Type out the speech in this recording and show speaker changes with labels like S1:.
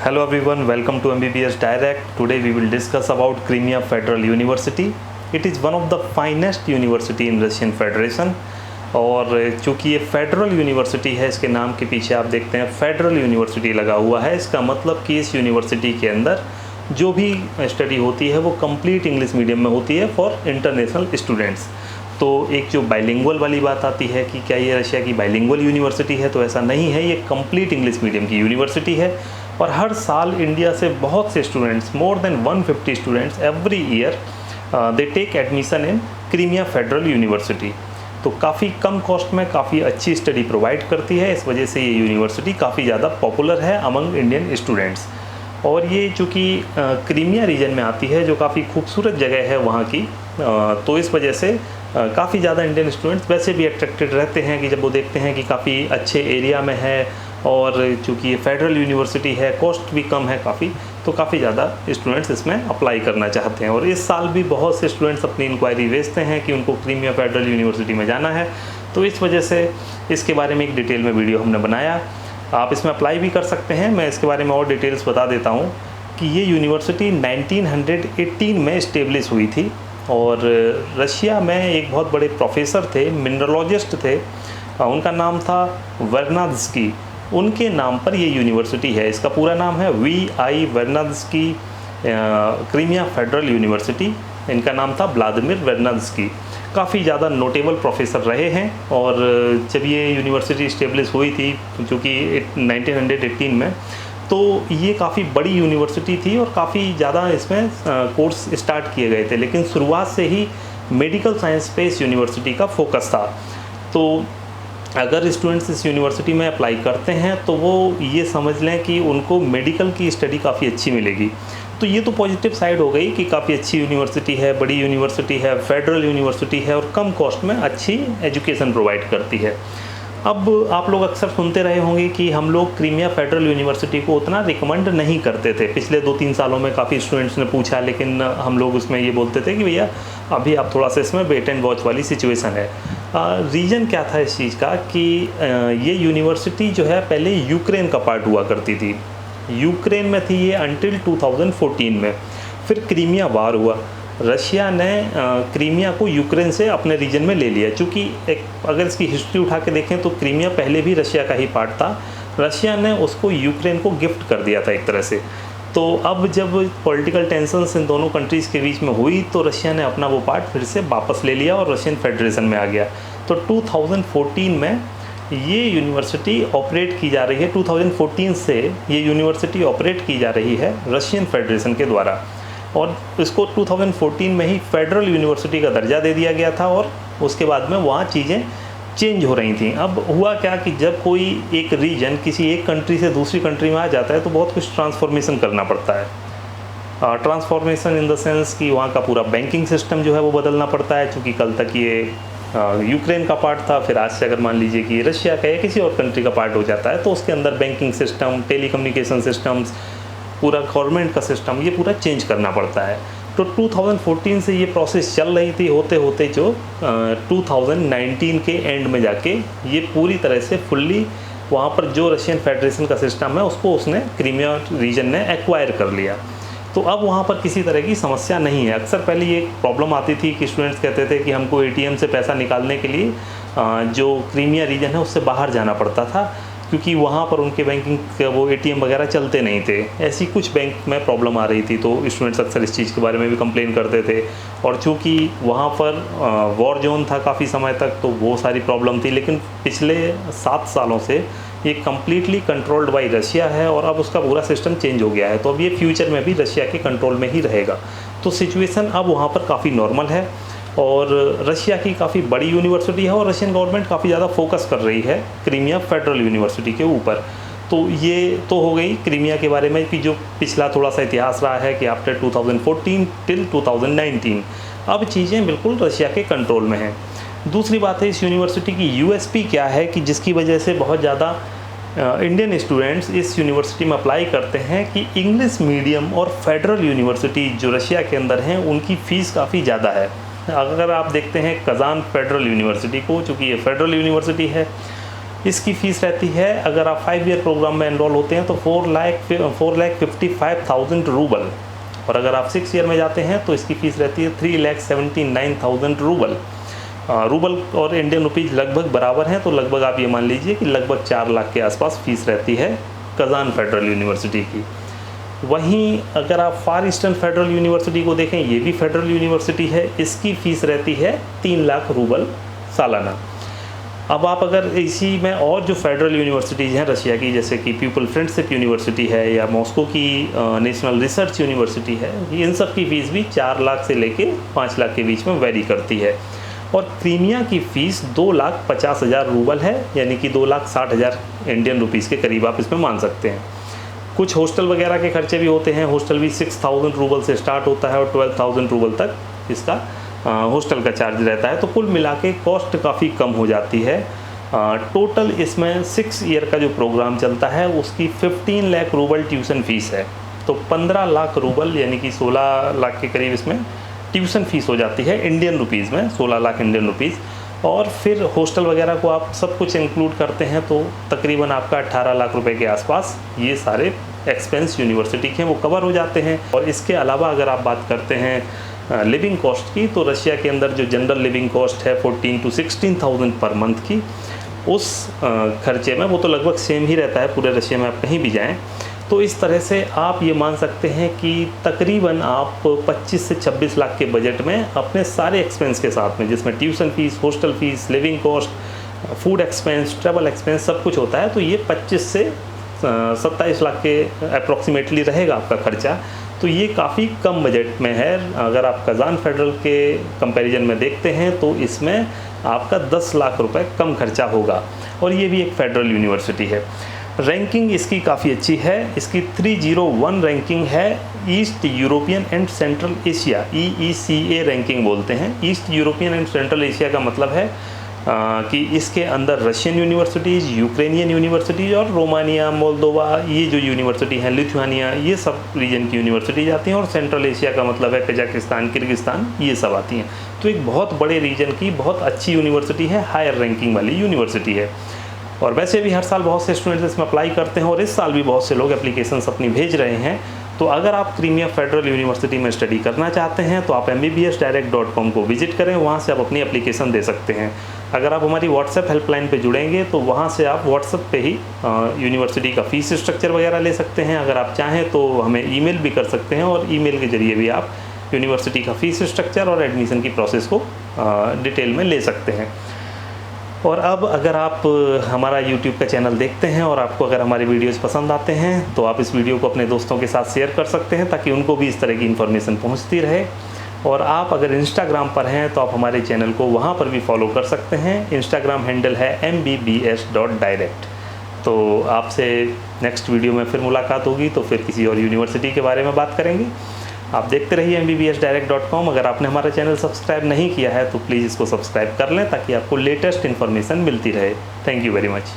S1: Hello everyone, welcome to MBBS Direct. Today we will discuss about Crimea Federal University. It is one of the finest university in Russian Federation. और चूँकि ये federal university है, इसके नाम के पीछे आप देखते हैं फेडरल यूनिवर्सिटी लगा हुआ है। इसका मतलब कि इस यूनिवर्सिटी के अंदर जो भी स्टडी होती है वो कंप्लीट इंग्लिश मीडियम में होती है फॉर इंटरनेशनल स्टूडेंट्स। तो एक जो बाइलिंगुअल वाली बात आती है कि क्या ये रशिया की बाइलिंगुअल यूनिवर्सिटी है, तो ऐसा नहीं है। ये कंप्लीट इंग्लिश मीडियम की यूनिवर्सिटी है और हर साल इंडिया से बहुत से students, more than 150 students every year they take admission in Crimea federal University. तो काफ़ी कम कॉस्ट में काफ़ी अच्छी स्टडी प्रोवाइड करती है। इस वजह से ये यूनिवर्सिटी काफ़ी ज़्यादा पॉपुलर है अमंग इंडियन स्टूडेंट्स। और ये चूँकि क्रीमिया रीजन में आती है, जो काफ़ी खूबसूरत जगह है वहाँ की, तो इस वजह से काफ़ी ज़्यादा इंडियन स्टूडेंट्स वैसे भी अट्रैक्टेड रहते हैं कि जब वो देखते हैं कि काफ़ी अच्छे एरिया में है और चूँकि ये फेडरल यूनिवर्सिटी है, कॉस्ट भी कम है काफ़ी, तो काफ़ी ज़्यादा स्टूडेंट्स इसमें अप्लाई करना चाहते हैं। और इस साल भी बहुत से स्टूडेंट्स अपनी इंक्वायरी भेजते हैं कि उनको क्रीमिया फेडरल यूनिवर्सिटी में जाना है। तो इस वजह से इसके बारे में एक डिटेल में वीडियो हमने बनाया। आप इसमें अप्लाई भी कर सकते हैं। मैं इसके बारे में और डिटेल्स बता देता हूँ कि ये यूनिवर्सिटी 1918 में इस्टेब्लिश हुई थी और रशिया में एक बहुत बड़े प्रोफेसर थे, मिनरलोजिस्ट थे, उनका नाम था वर्नाद्स्की। उनके नाम पर ये यूनिवर्सिटी है। इसका पूरा नाम है V.I. Vernadsky Crimea federal university. इनका नाम था व्लादिमीर वर्नाद्स्की। काफ़ी ज़्यादा नोटेबल प्रोफेसर रहे हैं और जब ये यूनिवर्सिटी इस्टेब्लिश हुई थी, चूँकि 1918 में, तो ये काफ़ी बड़ी यूनिवर्सिटी थी और काफ़ी ज़्यादा इसमें कोर्स स्टार्ट किए गए थे। लेकिन शुरुआत से ही मेडिकल साइंस पे इस यूनिवर्सिटी का फोकस था। तो अगर स्टूडेंट्स इस यूनिवर्सिटी में अप्लाई करते हैं तो वो ये समझ लें कि उनको मेडिकल की स्टडी काफ़ी अच्छी मिलेगी। तो ये तो पॉजिटिव साइड हो गई कि काफ़ी अच्छी यूनिवर्सिटी है, बड़ी यूनिवर्सिटी है, फेडरल यूनिवर्सिटी है और कम कॉस्ट में अच्छी एजुकेशन प्रोवाइड करती है। अब आप लोग अक्सर सुनते रहे होंगे कि हम लोग क्रीमिया फेडरल यूनिवर्सिटी को उतना रिकमेंड नहीं करते थे। पिछले 2-3 सालों में काफ़ी स्टूडेंट्स ने पूछा, लेकिन हम लोग उसमें ये बोलते थे कि भैया अभी आप थोड़ा सा इसमें वेट एंड वॉच वाली सिचुएशन है। रीज़न क्या था इस चीज़ का कि ये यूनिवर्सिटी जो है पहले यूक्रेन का पार्ट हुआ करती थी। यूक्रेन में थी ये अंटिल 2014 में। फिर क्रीमिया वार हुआ, रशिया ने क्रीमिया को यूक्रेन से अपने रीजन में ले लिया। चूँकि अगर इसकी हिस्ट्री उठा के देखें तो क्रीमिया पहले भी रशिया का ही पार्ट था। रशिया ने उसको यूक्रेन को गिफ्ट कर दिया था एक तरह से। तो अब जब पॉलिटिकल टेंशन्स इन दोनों कंट्रीज़ के बीच में हुई तो रशिया ने अपना वो पार्ट फिर से वापस ले लिया और रशियन फेडरेशन में आ गया। तो 2014 में ये यूनिवर्सिटी ऑपरेट की जा रही है। 2014 से ये यूनिवर्सिटी ऑपरेट की जा रही है रशियन फेडरेशन के द्वारा और इसको 2014 में ही फेडरल यूनिवर्सिटी का दर्जा दे दिया गया था और उसके बाद में वहाँ चीज़ें चेंज हो रही थी। अब हुआ क्या कि जब कोई एक रीजन किसी एक कंट्री से दूसरी कंट्री में आ जाता है तो बहुत कुछ ट्रांसफॉर्मेशन करना पड़ता है। ट्रांसफॉर्मेशन इन द सेंस कि वहाँ का पूरा बैंकिंग सिस्टम जो है वो बदलना पड़ता है। क्योंकि कल तक ये यूक्रेन का पार्ट था, फिर आज से अगर मान लीजिए कि रशिया का या किसी और कंट्री का पार्ट हो जाता है तो उसके अंदर बैंकिंग सिस्टम, टेलीकम्युनिकेशन सिस्टम्स, पूरा गवर्नमेंट का सिस्टम, ये पूरा चेंज करना पड़ता है। तो 2014 से ये प्रोसेस चल रही थी, होते होते जो 2019 के एंड में जाके ये पूरी तरह से फुल्ली वहाँ पर जो रशियन फेडरेशन का सिस्टम है उसको उसने क्रीमिया रीजन ने एक्वायर कर लिया। तो अब वहाँ पर किसी तरह की समस्या नहीं है। अक्सर पहले ये प्रॉब्लम आती थी कि स्टूडेंट्स कहते थे कि हमको ATM से पैसा निकालने के लिए जो क्रीमिया रीजन है उससे बाहर जाना पड़ता था, क्योंकि वहाँ पर उनके बैंकिंग वो ATM वगैरह चलते नहीं थे। ऐसी कुछ बैंक में प्रॉब्लम आ रही थी तो स्टूडेंट्स अक्सर इस चीज़ के बारे में भी कंप्लेन करते थे। और चूँकि वहाँ पर वॉर जोन था काफ़ी समय तक, तो वो सारी प्रॉब्लम थी। लेकिन पिछले 7 सालों से ये कम्प्लीटली कंट्रोल्ड बाई रशिया है और अब उसका पूरा सिस्टम चेंज हो गया है। तो अब ये फ्यूचर में भी रशिया के कंट्रोल में ही रहेगा। तो सिचुएशन अब वहाँ पर काफ़ी नॉर्मल है और रशिया की काफ़ी बड़ी यूनिवर्सिटी है और रशियन गवर्नमेंट काफ़ी ज़्यादा फोकस कर रही है क्रीमिया फेडरल यूनिवर्सिटी के ऊपर। तो ये तो हो गई क्रीमिया के बारे में कि जो पिछला थोड़ा सा इतिहास रहा है कि आफ्टर 2014 टिल 2019 अब चीज़ें बिल्कुल रशिया के कंट्रोल में हैं। दूसरी बात है इस यूनिवर्सिटी की USP क्या है कि जिसकी वजह से बहुत ज़्यादा इंडियन स्टूडेंट्स इस यूनिवर्सिटी में अप्लाई करते हैं कि इंग्लिश मीडियम और फेडरल यूनिवर्सिटी जो रशिया के अंदर हैं उनकी फ़ीस काफ़ी ज़्यादा है। अगर आप देखते हैं कज़ान फेडरल यूनिवर्सिटी को, चूँकि ये फेडरल यूनिवर्सिटी है, इसकी फ़ीस रहती है, अगर आप 5 ईयर प्रोग्राम में एनरोल होते हैं तो 4,55,000 रूबल, और अगर आप 6 ईयर में जाते हैं तो इसकी फ़ीस रहती है 3,79,000 रूबल। रूबल और इंडियन रुपीज़ लगभग बराबर हैं, तो लगभग आप ये मान लीजिए कि लगभग 4 लाख के आसपास फ़ीस रहती है कज़ान फेडरल यूनिवर्सिटी की। वहीं अगर आप फार ईस्टर्न फेडरल यूनिवर्सिटी को देखें, ये भी फेडरल यूनिवर्सिटी है, इसकी फ़ीस रहती है 3 लाख रूबल सालाना। अब आप अगर इसी में और जो फेडरल यूनिवर्सिटीज़ हैं रशिया की, जैसे कि पीपल फ्रेंडशिप यूनिवर्सिटी है या मॉस्को की नेशनल रिसर्च यूनिवर्सिटी है, इन सब की फ़ीस भी 4 लाख से लेके 5 लाख के बीच में वेरी करती है। और क्रीमिया की फ़ीस 2,50,000 रूबल है, यानी कि 2,60,000 इंडियन रुपीज़ के करीब आप इसमें मान सकते हैं। कुछ हॉस्टल वगैरह के खर्चे भी होते हैं, हॉस्टल भी 6,000 रूबल से स्टार्ट होता है और 12,000 रूबल तक इसका हॉस्टल का चार्ज रहता है। तो कुल मिला के कॉस्ट काफ़ी कम हो जाती है। टोटल इसमें 6 ईयर का जो प्रोग्राम चलता है उसकी 15 लाख रूबल ट्यूशन फ़ीस है, तो 15 लाख रूबल यानी कि 16 लाख के करीब इसमें ट्यूशन फ़ीस हो जाती है इंडियन रुपीज़ में, 16 लाख इंडियन रुपीज़। और फिर हॉस्टल वगैरह को आप सब कुछ इंक्लूड करते हैं तो तकरीबन आपका 18 लाख रुपए के आसपास ये सारे एक्सपेंस यूनिवर्सिटी के वो कवर हो जाते हैं। और इसके अलावा अगर आप बात करते हैं लिविंग कॉस्ट की, तो रशिया के अंदर जो जनरल लिविंग कॉस्ट है 14 to 16,000 पर मंथ की, उस खर्चे में वो तो लगभग सेम ही रहता है पूरे रशिया में, आप कहीं भी जाएं। तो इस तरह से आप ये मान सकते हैं कि तकरीबन आप 25 से 26 लाख के बजट में अपने सारे एक्सपेंस के साथ में, जिसमें tuition fees, hostel fees, living cost, food expense, travel expense सब कुछ होता है, तो ये 25 से 27 लाख के अप्रॉक्सीमेटली रहेगा आपका खर्चा। तो ये काफ़ी कम बजट में है। अगर आप कज़ान फेडरल के कंपैरिजन में देखते हैं तो इसमें आपका 10 लाख रुपए कम खर्चा होगा, और ये भी एक फेडरल यूनिवर्सिटी है। रैंकिंग इसकी काफ़ी अच्छी है, इसकी 301 रैंकिंग है east European and central Asia, EECA ranking बोलते हैं। East European and central Asia का मतलब है कि इसके अंदर रशियन यूनिवर्सिटीज़, यूक्रेनियन यूनिवर्सिटीज़ और रोमानिया, मोल्दोवा, ये जो यूनिवर्सिटी हैं, लिथुआनिया, ये सब रीजन की यूनिवर्सिटीज़ आती हैं। और सेंट्रल एशिया का मतलब है कजाकिस्तान, किर्गिस्तान, ये सब आती हैं। तो एक बहुत बड़े रीजन की बहुत अच्छी यूनिवर्सिटी है, हायर रैंकिंग वाली यूनिवर्सिटी है। और वैसे भी हर साल बहुत से स्टूडेंट्स इसमें अप्लाई करते हैं, और इस साल भी बहुत से लोग एप्लीकेशंस अपनी भेज रहे हैं। तो अगर आप क्रीमिया फेडरल यूनिवर्सिटी में स्टडी करना चाहते हैं तो आप mbbsdirect.com को विजिट करें, वहाँ से आप अपनी एप्लीकेशन दे सकते हैं। अगर आप हमारी व्हाट्सएप हेल्पलाइन पे जुड़ेंगे तो वहाँ से आप व्हाट्सएप पे ही यूनिवर्सिटी का फ़ीस स्ट्रक्चर वगैरह ले सकते हैं। अगर आप चाहें तो हमें ईमेल भी कर सकते हैं, और ईमेल के ज़रिए भी आप यूनिवर्सिटी का फ़ीस स्ट्रक्चर और एडमिशन की प्रोसेस को डिटेल में ले सकते हैं। और अब अगर आप हमारा YouTube का चैनल देखते हैं और आपको अगर हमारे वीडियोज़ पसंद आते हैं तो आप इस वीडियो को अपने दोस्तों के साथ शेयर कर सकते हैं, ताकि उनको भी इस तरह की इन्फॉर्मेशन पहुंचती रहे। और आप अगर इंस्टाग्राम पर हैं तो आप हमारे चैनल को वहां पर भी फॉलो कर सकते हैं। इंस्टाग्राम हैंडल है mbbs.direct। तो आपसे नेक्स्ट वीडियो में फिर मुलाकात होगी, तो फिर किसी और यूनिवर्सिटी के बारे में बात करेंगे। आप देखते रहिए mbbsdirect.com। अगर आपने हमारा चैनल सब्सक्राइब नहीं किया है तो प्लीज़ इसको सब्सक्राइब कर लें, ताकि आपको लेटेस्ट इन्फॉर्मेशन मिलती रहे। Thank you very much.